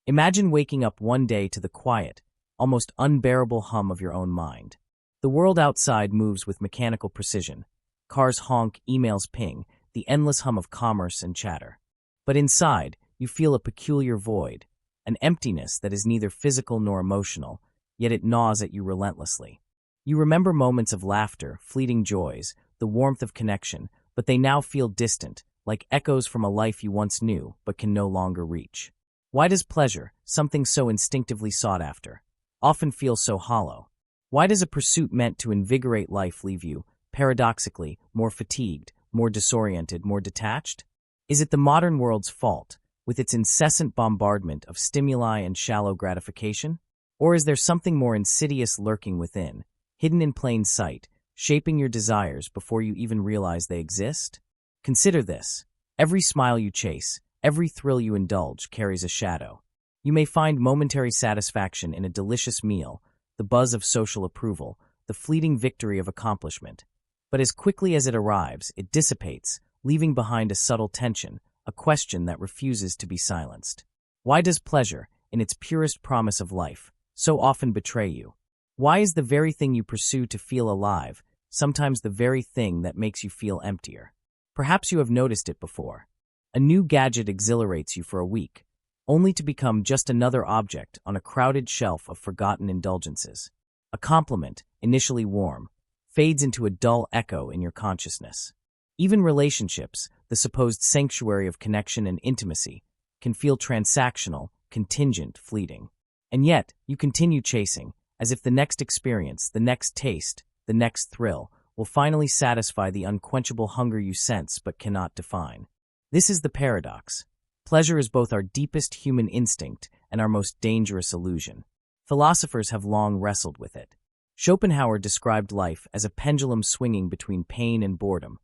Imagine waking up one day to the quiet, almost unbearable hum of your own mind. The world outside moves with mechanical precision. Cars honk, emails ping, the endless hum of commerce and chatter. But inside, you feel a peculiar void, an emptiness that is neither physical nor emotional, yet it gnaws at you relentlessly. You remember moments of laughter, fleeting joys, the warmth of connection, but they now feel distant, like echoes from a life you once knew but can no longer reach. Why does pleasure, something so instinctively sought after, often feel so hollow? Why does a pursuit meant to invigorate life leave you, paradoxically, more fatigued, more disoriented, more detached? Is it the modern world's fault, with its incessant bombardment of stimuli and shallow gratification? Or is there something more insidious lurking within, hidden in plain sight, shaping your desires before you even realize they exist? Consider this. Every smile you chase, every thrill you indulge carries a shadow. You may find momentary satisfaction in a delicious meal, the buzz of social approval, the fleeting victory of accomplishment. But as quickly as it arrives, it dissipates, leaving behind a subtle tension, a question that refuses to be silenced. Why does pleasure, in its purest promise of life, so often betray you? Why is the very thing you pursue to feel alive sometimes the very thing that makes you feel emptier? Perhaps you have noticed it before. A new gadget exhilarates you for a week, only to become just another object on a crowded shelf of forgotten indulgences. A compliment, initially warm, fades into a dull echo in your consciousness. Even relationships, the supposed sanctuary of connection and intimacy, can feel transactional, contingent, fleeting. And yet, you continue chasing, as if the next experience, the next taste, the next thrill, will finally satisfy the unquenchable hunger you sense but cannot define. This is the paradox. Pleasure is both our deepest human instinct and our most dangerous illusion. Philosophers have long wrestled with it. Schopenhauer described life as a pendulum swinging between pain and boredom,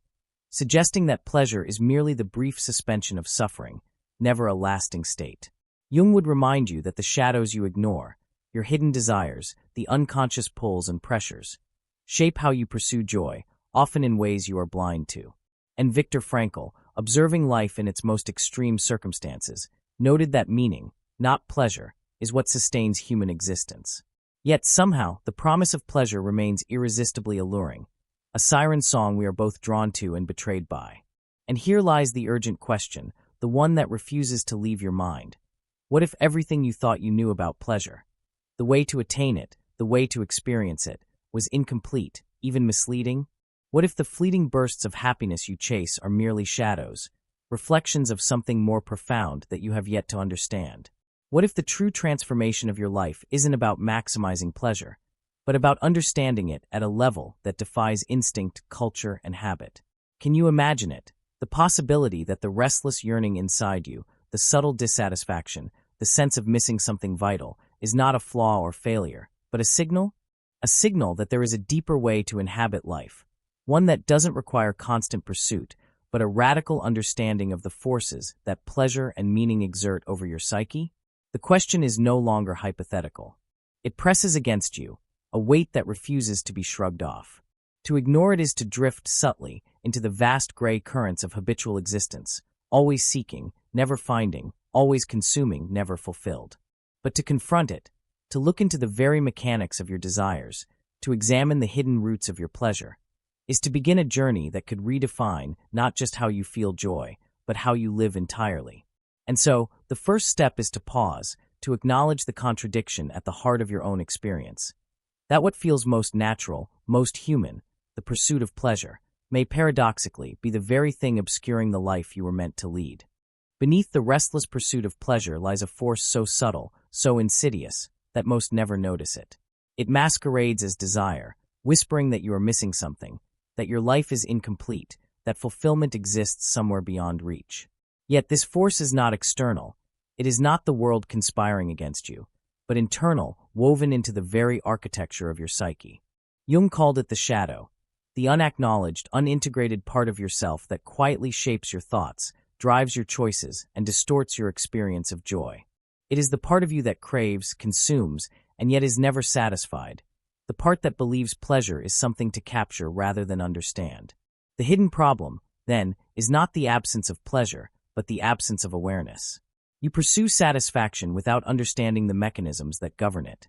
suggesting that pleasure is merely the brief suspension of suffering, never a lasting state. Jung would remind you that the shadows you ignore, your hidden desires, the unconscious pulls and pressures, shape how you pursue joy, often in ways you are blind to. And Viktor Frankl, observing life in its most extreme circumstances, noted that meaning, not pleasure, is what sustains human existence. Yet somehow, the promise of pleasure remains irresistibly alluring, a siren song we are both drawn to and betrayed by. And here lies the urgent question, the one that refuses to leave your mind. What if everything you thought you knew about pleasure, the way to attain it, the way to experience it, was incomplete, even misleading? What if the fleeting bursts of happiness you chase are merely shadows, reflections of something more profound that you have yet to understand? What if the true transformation of your life isn't about maximizing pleasure, but about understanding it at a level that defies instinct, culture, and habit? Can you imagine it? The possibility that the restless yearning inside you, the subtle dissatisfaction, the sense of missing something vital, is not a flaw or failure, but a signal? A signal that there is a deeper way to inhabit life, one that doesn't require constant pursuit, but a radical understanding of the forces that pleasure and meaning exert over your psyche? The question is no longer hypothetical. It presses against you, a weight that refuses to be shrugged off. To ignore it is to drift subtly into the vast gray currents of habitual existence, always seeking, never finding, always consuming, never fulfilled. But to confront it, to look into the very mechanics of your desires, to examine the hidden roots of your pleasure, is to begin a journey that could redefine not just how you feel joy, but how you live entirely. And so, the first step is to pause, to acknowledge the contradiction at the heart of your own experience. That what feels most natural, most human, the pursuit of pleasure, may paradoxically be the very thing obscuring the life you were meant to lead. Beneath the restless pursuit of pleasure lies a force so subtle, so insidious, that most never notice it. It masquerades as desire, whispering that you are missing something, that your life is incomplete, that fulfillment exists somewhere beyond reach. Yet this force is not external. It is not the world conspiring against you, but internal, woven into the very architecture of your psyche. Jung called it the shadow, the unacknowledged, unintegrated part of yourself that quietly shapes your thoughts, drives your choices, and distorts your experience of joy. It is the part of you that craves, consumes, and yet is never satisfied, the part that believes pleasure is something to capture rather than understand. The hidden problem, then, is not the absence of pleasure, but the absence of awareness. You pursue satisfaction without understanding the mechanisms that govern it.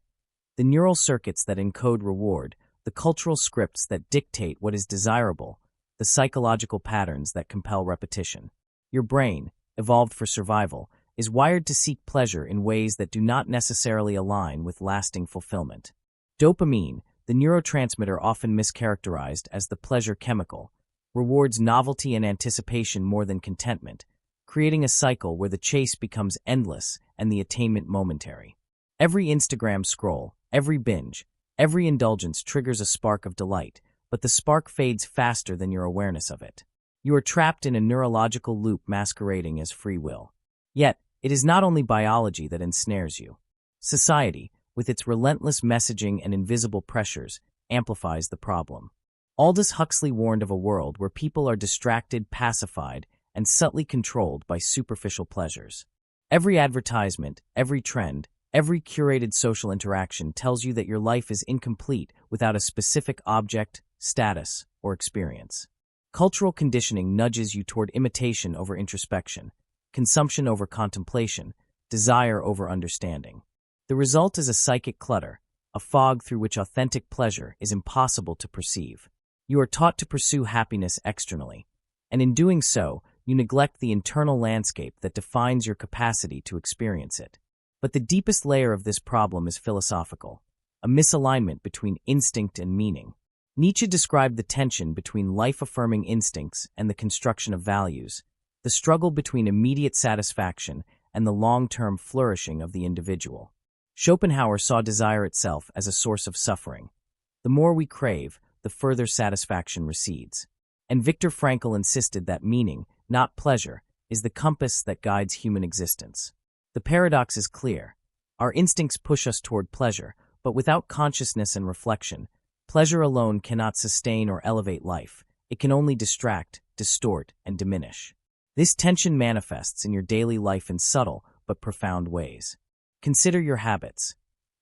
The neural circuits that encode reward, the cultural scripts that dictate what is desirable, the psychological patterns that compel repetition. Your brain, evolved for survival, is wired to seek pleasure in ways that do not necessarily align with lasting fulfillment. Dopamine, the neurotransmitter often mischaracterized as the pleasure chemical, rewards novelty and anticipation more than contentment, creating a cycle where the chase becomes endless and the attainment momentary. Every Instagram scroll, every binge, every indulgence triggers a spark of delight, but the spark fades faster than your awareness of it. You are trapped in a neurological loop masquerading as free will. Yet, it is not only biology that ensnares you. Society, with its relentless messaging and invisible pressures, amplifies the problem. Aldous Huxley warned of a world where people are distracted, pacified, and subtly controlled by superficial pleasures. Every advertisement, every trend, every curated social interaction tells you that your life is incomplete without a specific object, status, or experience. Cultural conditioning nudges you toward imitation over introspection, consumption over contemplation, desire over understanding. The result is a psychic clutter, a fog through which authentic pleasure is impossible to perceive. You are taught to pursue happiness externally, and in doing so, you neglect the internal landscape that defines your capacity to experience it. But the deepest layer of this problem is philosophical, a misalignment between instinct and meaning. Nietzsche described the tension between life-affirming instincts and the construction of values, the struggle between immediate satisfaction and the long-term flourishing of the individual. Schopenhauer saw desire itself as a source of suffering. The more we crave, the further satisfaction recedes. And Viktor Frankl insisted that meaning, not pleasure, is the compass that guides human existence. The paradox is clear. Our instincts push us toward pleasure, but without consciousness and reflection, pleasure alone cannot sustain or elevate life. It can only distract, distort, and diminish. This tension manifests in your daily life in subtle but profound ways. Consider your habits.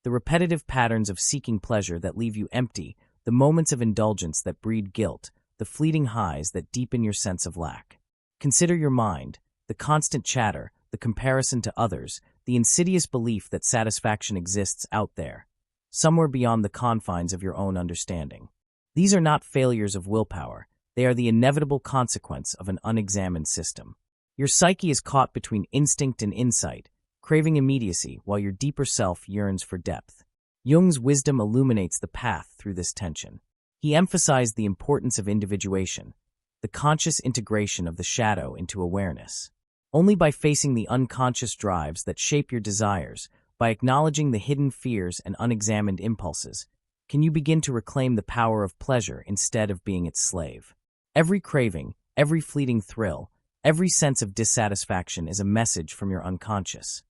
The repetitive patterns of seeking pleasure that leave you empty, the moments of indulgence that breed guilt, the fleeting highs that deepen your sense of lack. Consider your mind, the constant chatter, the comparison to others, the insidious belief that satisfaction exists out there, somewhere beyond the confines of your own understanding. These are not failures of willpower. They are the inevitable consequence of an unexamined system. Your psyche is caught between instinct and insight, craving immediacy while your deeper self yearns for depth. Jung's wisdom illuminates the path through this tension. He emphasized the importance of individuation, the conscious integration of the shadow into awareness. Only by facing the unconscious drives that shape your desires, by acknowledging the hidden fears and unexamined impulses, can you begin to reclaim the power of pleasure instead of being its slave. Every craving, every fleeting thrill, every sense of dissatisfaction is a message from your unconscious,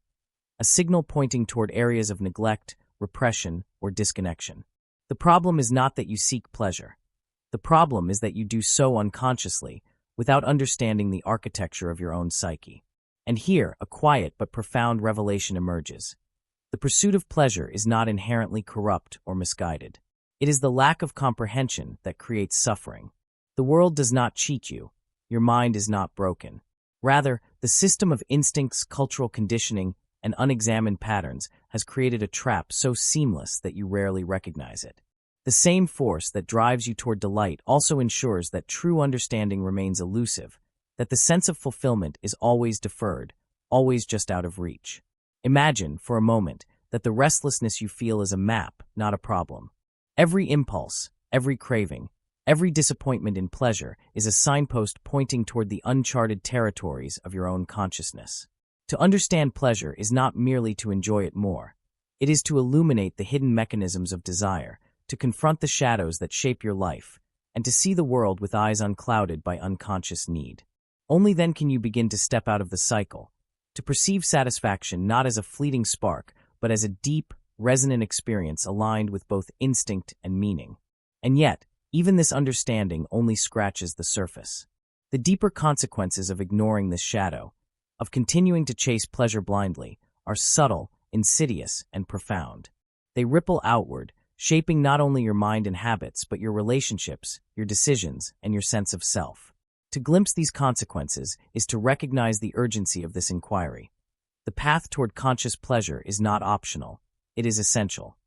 a signal pointing toward areas of neglect, repression, or disconnection. The problem is not that you seek pleasure. The problem is that you do so unconsciously, without understanding the architecture of your own psyche. And here, a quiet but profound revelation emerges. The pursuit of pleasure is not inherently corrupt or misguided. It is the lack of comprehension that creates suffering. The world does not cheat you. Your mind is not broken. Rather, the system of instincts, cultural conditioning, and unexamined patterns has created a trap so seamless that you rarely recognize it. The same force that drives you toward delight also ensures that true understanding remains elusive, that the sense of fulfillment is always deferred, always just out of reach. Imagine, for a moment, that the restlessness you feel is a map, not a problem. Every impulse, every craving, every disappointment in pleasure is a signpost pointing toward the uncharted territories of your own consciousness. To understand pleasure is not merely to enjoy it more. It is to illuminate the hidden mechanisms of desire, to confront the shadows that shape your life, and to see the world with eyes unclouded by unconscious need. Only then can you begin to step out of the cycle, to perceive satisfaction not as a fleeting spark, but as a deep, resonant experience aligned with both instinct and meaning. And yet, even this understanding only scratches the surface. The deeper consequences of ignoring this shadow, of continuing to chase pleasure blindly, are subtle, insidious, and profound. They ripple outward, shaping not only your mind and habits, but your relationships, your decisions, and your sense of self. To glimpse these consequences is to recognize the urgency of this inquiry. The path toward conscious pleasure is not optional, it is essential.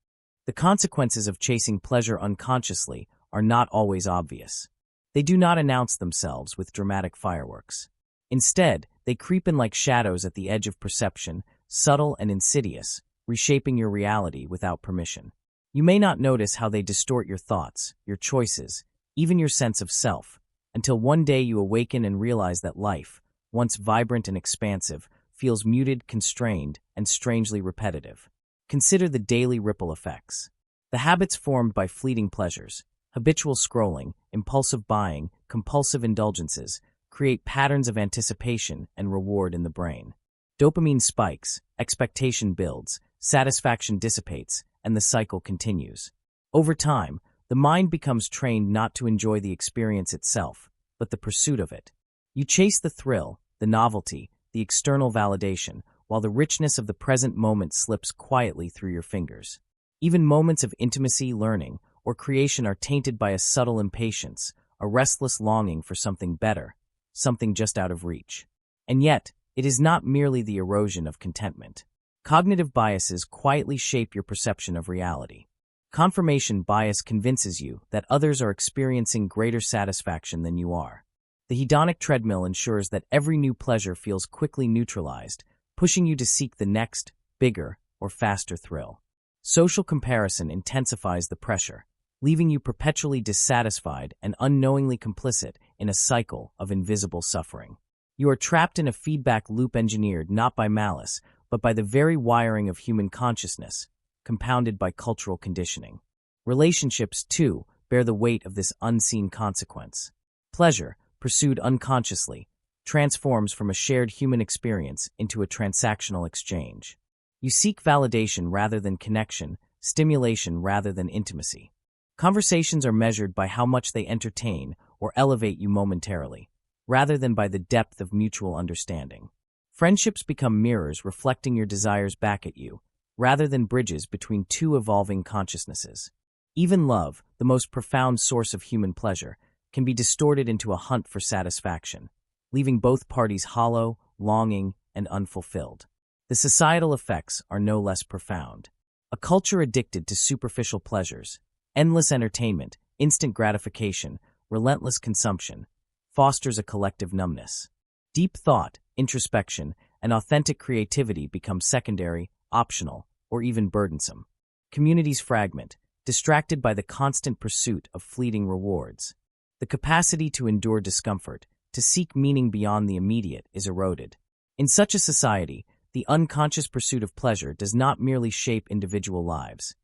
The consequences of chasing pleasure unconsciously are not always obvious. They do not announce themselves with dramatic fireworks. Instead, they creep in like shadows at the edge of perception, subtle and insidious, reshaping your reality without permission. You may not notice how they distort your thoughts, your choices, even your sense of self, until one day you awaken and realize that life, once vibrant and expansive, feels muted, constrained, and strangely repetitive. Consider the daily ripple effects. The habits formed by fleeting pleasures, habitual scrolling, impulsive buying, compulsive indulgences, create patterns of anticipation and reward in the brain. Dopamine spikes, expectation builds, satisfaction dissipates, and the cycle continues. Over time, the mind becomes trained not to enjoy the experience itself, but the pursuit of it. You chase the thrill, the novelty, the external validation, while the richness of the present moment slips quietly through your fingers. Even moments of intimacy, learning, or creation are tainted by a subtle impatience, a restless longing for something better, something just out of reach. And yet, it is not merely the erosion of contentment. Cognitive biases quietly shape your perception of reality. Confirmation bias convinces you that others are experiencing greater satisfaction than you are. The hedonic treadmill ensures that every new pleasure feels quickly neutralized, pushing you to seek the next, bigger, or faster thrill. Social comparison intensifies the pressure, leaving you perpetually dissatisfied and unknowingly complicit in a cycle of invisible suffering. You are trapped in a feedback loop engineered not by malice, but by the very wiring of human consciousness, compounded by cultural conditioning. Relationships, too, bear the weight of this unseen consequence. Pleasure, pursued unconsciously, transforms from a shared human experience into a transactional exchange. You seek validation rather than connection, stimulation rather than intimacy. Conversations are measured by how much they entertain or elevate you momentarily, rather than by the depth of mutual understanding. Friendships become mirrors reflecting your desires back at you, rather than bridges between two evolving consciousnesses. Even love, the most profound source of human pleasure, can be distorted into a hunt for satisfaction, leaving both parties hollow, longing, and unfulfilled. The societal effects are no less profound. A culture addicted to superficial pleasures, endless entertainment, instant gratification, relentless consumption, fosters a collective numbness. Deep thought, introspection, and authentic creativity become secondary, optional, or even burdensome. Communities fragment, distracted by the constant pursuit of fleeting rewards. The capacity to endure discomfort, to seek meaning beyond the immediate, is eroded. In such a society, the unconscious pursuit of pleasure does not merely shape individual lives.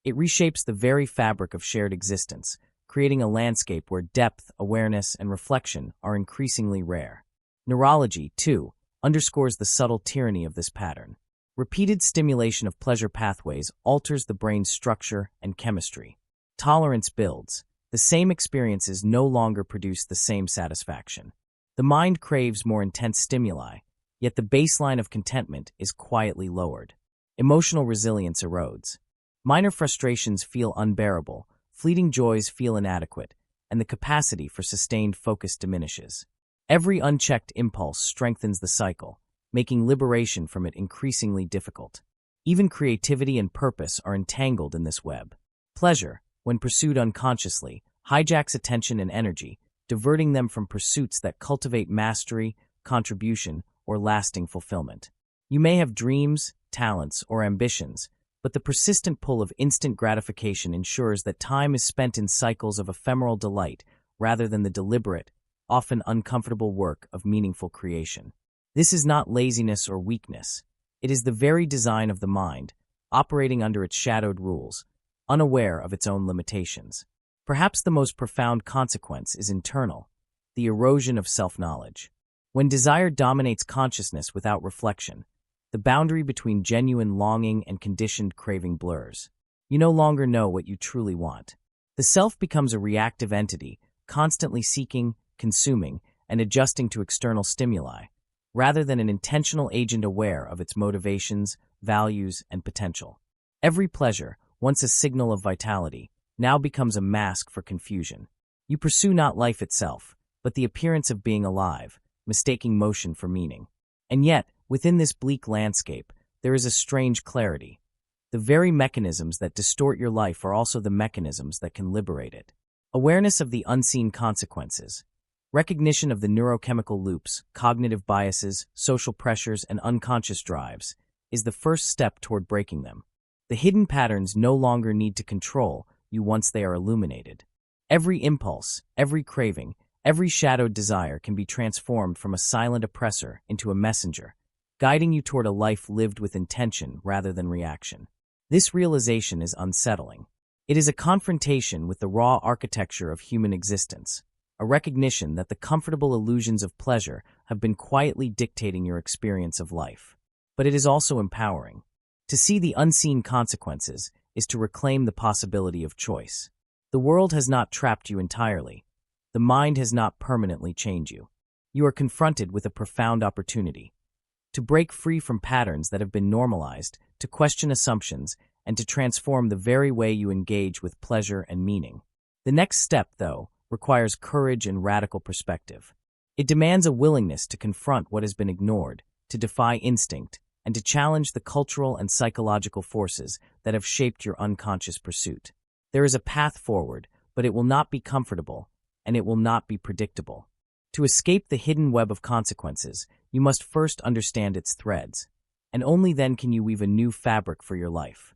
It reshapes the very fabric of shared existence, creating a landscape where depth, awareness, and reflection are increasingly rare. Neurology, too, underscores the subtle tyranny of this pattern. Repeated stimulation of pleasure pathways alters the brain's structure and chemistry. Tolerance builds. The same experiences no longer produce the same satisfaction. The mind craves more intense stimuli, yet the baseline of contentment is quietly lowered. Emotional resilience erodes. Minor frustrations feel unbearable, fleeting joys feel inadequate, and the capacity for sustained focus diminishes. Every unchecked impulse strengthens the cycle, making liberation from it increasingly difficult. Even creativity and purpose are entangled in this web. Pleasure, when pursued unconsciously, hijacks attention and energy, diverting them from pursuits that cultivate mastery, contribution, or lasting fulfillment. You may have dreams, talents, or ambitions, but the persistent pull of instant gratification ensures that time is spent in cycles of ephemeral delight rather than the deliberate, often uncomfortable work of meaningful creation. This is not laziness or weakness. It is the very design of the mind, operating under its shadowed rules, unaware of its own limitations. Perhaps the most profound consequence is internal, the erosion of self-knowledge. When desire dominates consciousness without reflection, the boundary between genuine longing and conditioned craving blurs. You no longer know what you truly want. The self becomes a reactive entity, constantly seeking, consuming, and adjusting to external stimuli, rather than an intentional agent aware of its motivations, values, and potential. Every pleasure, once a signal of vitality, now becomes a mask for confusion. You pursue not life itself, but the appearance of being alive, mistaking motion for meaning. And yet, within this bleak landscape, there is a strange clarity. The very mechanisms that distort your life are also the mechanisms that can liberate it. Awareness of the unseen consequences. Recognition of the neurochemical loops, cognitive biases, social pressures, and unconscious drives is the first step toward breaking them. The hidden patterns no longer need to control you once they are illuminated. Every impulse, every craving, every shadowed desire can be transformed from a silent oppressor into a messenger, guiding you toward a life lived with intention rather than reaction. This realization is unsettling. It is a confrontation with the raw architecture of human existence, a recognition that the comfortable illusions of pleasure have been quietly dictating your experience of life. But it is also empowering. To see the unseen consequences is to reclaim the possibility of choice. The world has not trapped you entirely. The mind has not permanently chained you. You are confronted with a profound opportunity to break free from patterns that have been normalized, to question assumptions, and to transform the very way you engage with pleasure and meaning. The next step, though, requires courage and radical perspective. It demands a willingness to confront what has been ignored, to defy instinct, and to challenge the cultural and psychological forces that have shaped your unconscious pursuit. There is a path forward, but it will not be comfortable, and it will not be predictable. To escape the hidden web of consequences, you must first understand its threads, and only then can you weave a new fabric for your life.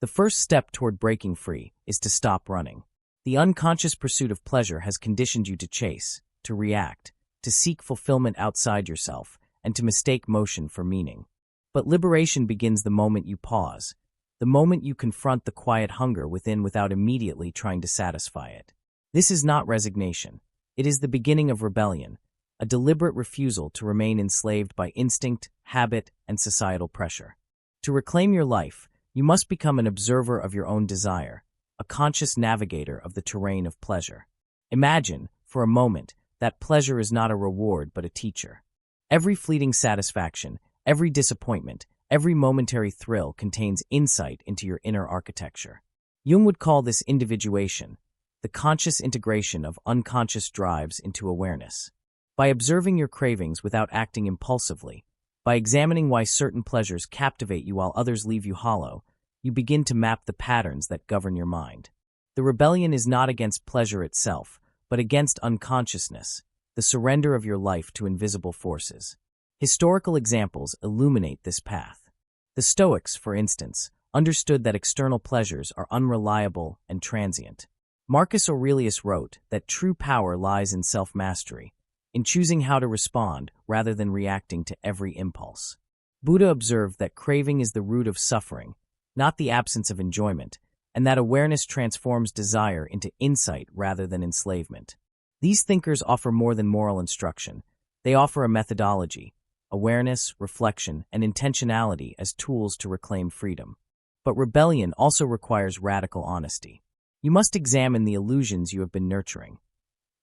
The first step toward breaking free is to stop running. The unconscious pursuit of pleasure has conditioned you to chase, to react, to seek fulfillment outside yourself, and to mistake motion for meaning. But liberation begins the moment you pause, the moment you confront the quiet hunger within without immediately trying to satisfy it. This is not resignation. It is the beginning of rebellion, a deliberate refusal to remain enslaved by instinct, habit, and societal pressure. To reclaim your life, you must become an observer of your own desire, a conscious navigator of the terrain of pleasure. Imagine, for a moment, that pleasure is not a reward but a teacher. Every fleeting satisfaction, every disappointment, every momentary thrill contains insight into your inner architecture. Jung would call this individuation, the conscious integration of unconscious drives into awareness. By observing your cravings without acting impulsively, by examining why certain pleasures captivate you while others leave you hollow, you begin to map the patterns that govern your mind. The rebellion is not against pleasure itself, but against unconsciousness, the surrender of your life to invisible forces. Historical examples illuminate this path. The Stoics, for instance, understood that external pleasures are unreliable and transient. Marcus Aurelius wrote that true power lies in self-mastery, in choosing how to respond rather than reacting to every impulse. Buddha observed that craving is the root of suffering, not the absence of enjoyment, and that awareness transforms desire into insight rather than enslavement. These thinkers offer more than moral instruction. They offer a methodology, awareness, reflection, and intentionality as tools to reclaim freedom. But rebellion also requires radical honesty. You must examine the illusions you have been nurturing.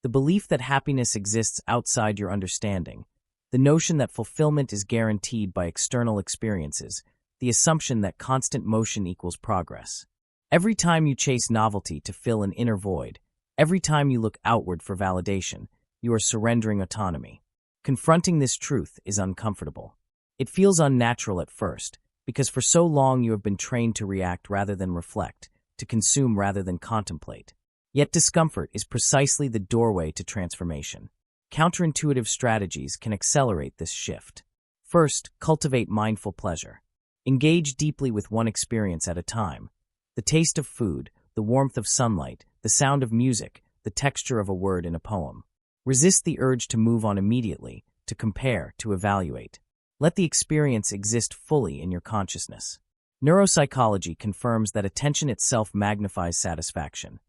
The belief that happiness exists outside your understanding, the notion that fulfillment is guaranteed by external experiences, the assumption that constant motion equals progress. Every time you chase novelty to fill an inner void, every time you look outward for validation, you are surrendering autonomy. Confronting this truth is uncomfortable. It feels unnatural at first, because for so long you have been trained to react rather than reflect, to consume rather than contemplate. Yet discomfort is precisely the doorway to transformation. Counterintuitive strategies can accelerate this shift. First, cultivate mindful pleasure. Engage deeply with one experience at a time. The taste of food, the warmth of sunlight, the sound of music, the texture of a word in a poem. Resist the urge to move on immediately, to compare, to evaluate. Let the experience exist fully in your consciousness. Neuropsychology confirms that attention itself magnifies satisfaction.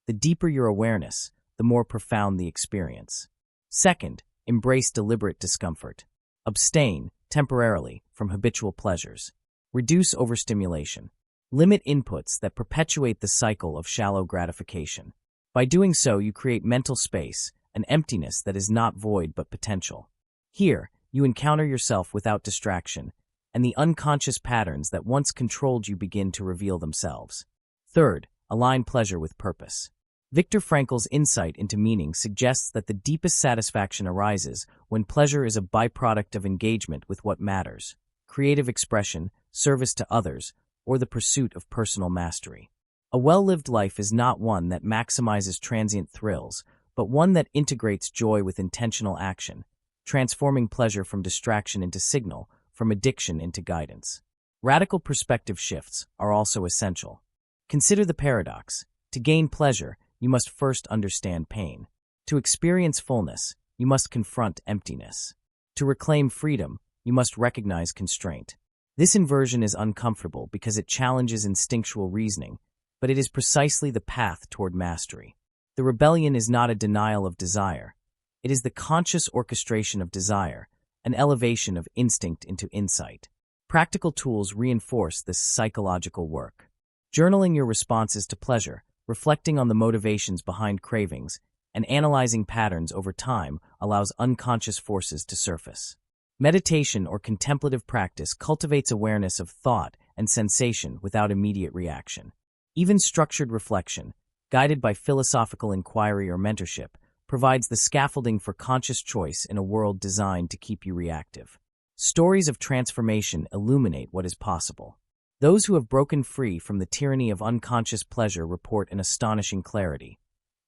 The deeper your awareness, the more profound the experience. Second, embrace deliberate discomfort. Abstain, temporarily, from habitual pleasures. Reduce overstimulation. Limit inputs that perpetuate the cycle of shallow gratification. By doing so, you create mental space, an emptiness that is not void but potential. Here, you encounter yourself without distraction, and the unconscious patterns that once controlled you begin to reveal themselves. Third, align pleasure with purpose. Viktor Frankl's insight into meaning suggests that the deepest satisfaction arises when pleasure is a byproduct of engagement with what matters, creative expression, service to others, or the pursuit of personal mastery. A well-lived life is not one that maximizes transient thrills, but one that integrates joy with intentional action, transforming pleasure from distraction into signal, from addiction into guidance. Radical perspective shifts are also essential. Consider the paradox. To gain pleasure, you must first understand pain. To experience fullness, you must confront emptiness. To reclaim freedom, you must recognize constraint. This inversion is uncomfortable because it challenges instinctual reasoning, but it is precisely the path toward mastery. The rebellion is not a denial of desire. It is the conscious orchestration of desire, an elevation of instinct into insight. Practical tools reinforce this psychological work. Journaling your responses to pleasure, reflecting on the motivations behind cravings, and analyzing patterns over time allows unconscious forces to surface. Meditation or contemplative practice cultivates awareness of thought and sensation without immediate reaction. Even structured reflection, guided by philosophical inquiry or mentorship, provides the scaffolding for conscious choice in a world designed to keep you reactive. Stories of transformation illuminate what is possible. Those who have broken free from the tyranny of unconscious pleasure report an astonishing clarity.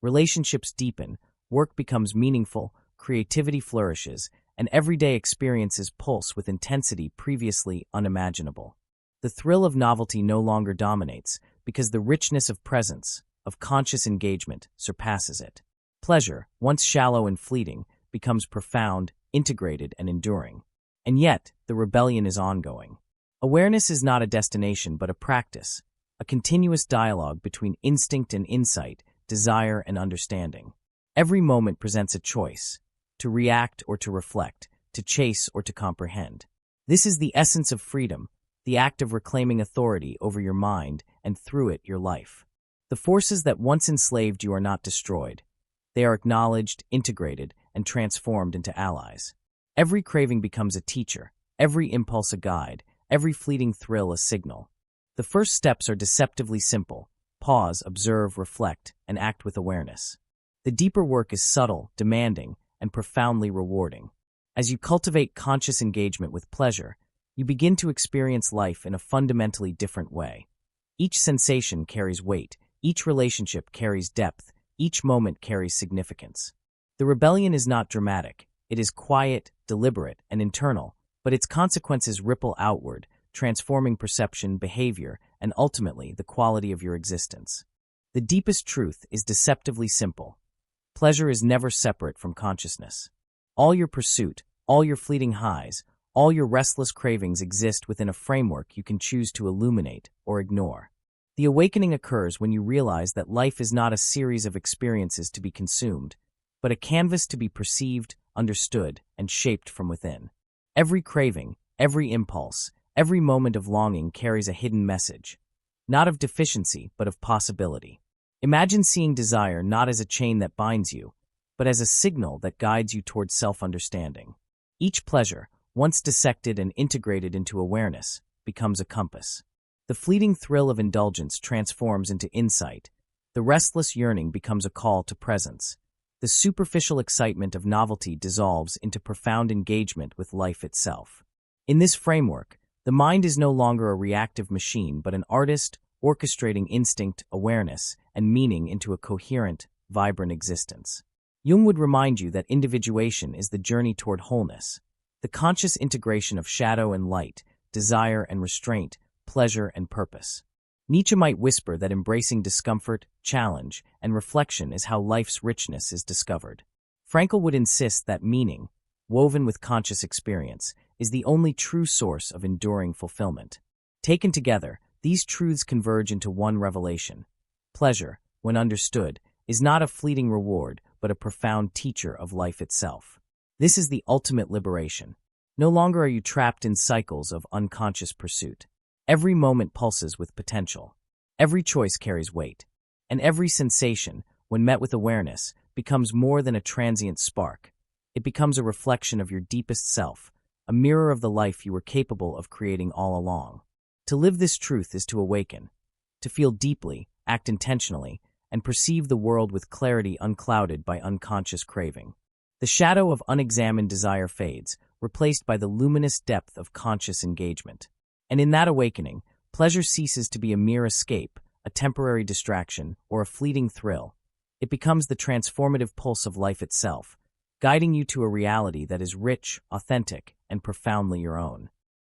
Relationships deepen, work becomes meaningful, creativity flourishes, and everyday experiences pulse with intensity previously unimaginable. The thrill of novelty no longer dominates because the richness of presence, of conscious engagement, surpasses it. Pleasure, once shallow and fleeting, becomes profound, integrated, and enduring. And yet, the rebellion is ongoing. Awareness is not a destination but a practice, a continuous dialogue between instinct and insight, desire and understanding. Every moment presents a choice, to react or to reflect, to chase or to comprehend. This is the essence of freedom, the act of reclaiming authority over your mind and through it your life. The forces that once enslaved you are not destroyed. They are acknowledged, integrated, and transformed into allies. Every craving becomes a teacher, every impulse a guide, every fleeting thrill a signal. The first steps are deceptively simple. Pause, observe, reflect, and act with awareness. The deeper work is subtle, demanding, and profoundly rewarding. As you cultivate conscious engagement with pleasure, you begin to experience life in a fundamentally different way. Each sensation carries weight, each relationship carries depth, each moment carries significance. The rebellion is not dramatic. It is quiet, deliberate, and internal, but its consequences ripple outward, transforming perception, behavior, and ultimately the quality of your existence. The deepest truth is deceptively simple. Pleasure is never separate from consciousness. All your pursuit, all your fleeting highs, all your restless cravings exist within a framework you can choose to illuminate or ignore. The awakening occurs when you realize that life is not a series of experiences to be consumed, but a canvas to be perceived, understood, and shaped from within. Every craving, every impulse, every moment of longing carries a hidden message, not of deficiency, but of possibility. Imagine seeing desire not as a chain that binds you, but as a signal that guides you towards self-understanding. Each pleasure, once dissected and integrated into awareness, becomes a compass. The fleeting thrill of indulgence transforms into insight. The restless yearning becomes a call to presence. The superficial excitement of novelty dissolves into profound engagement with life itself. In this framework, the mind is no longer a reactive machine but an artist orchestrating instinct, awareness, and meaning into a coherent, vibrant existence. Jung would remind you that individuation is the journey toward wholeness, the conscious integration of shadow and light, desire and restraint, pleasure and purpose. Nietzsche might whisper that embracing discomfort, challenge, and reflection is how life's richness is discovered. Frankl would insist that meaning, woven with conscious experience, is the only true source of enduring fulfillment. Taken together, these truths converge into one revelation. Pleasure, when understood, is not a fleeting reward, but a profound teacher of life itself. This is the ultimate liberation. No longer are you trapped in cycles of unconscious pursuit. Every moment pulses with potential. Every choice carries weight. And every sensation, when met with awareness, becomes more than a transient spark. It becomes a reflection of your deepest self, a mirror of the life you were capable of creating all along. To live this truth is to awaken, to feel deeply, act intentionally, and perceive the world with clarity unclouded by unconscious craving. The shadow of unexamined desire fades, replaced by the luminous depth of conscious engagement. And in that awakening, pleasure ceases to be a mere escape, a temporary distraction, or a fleeting thrill. It becomes the transformative pulse of life itself, guiding you to a reality that is rich, authentic, and profoundly your own.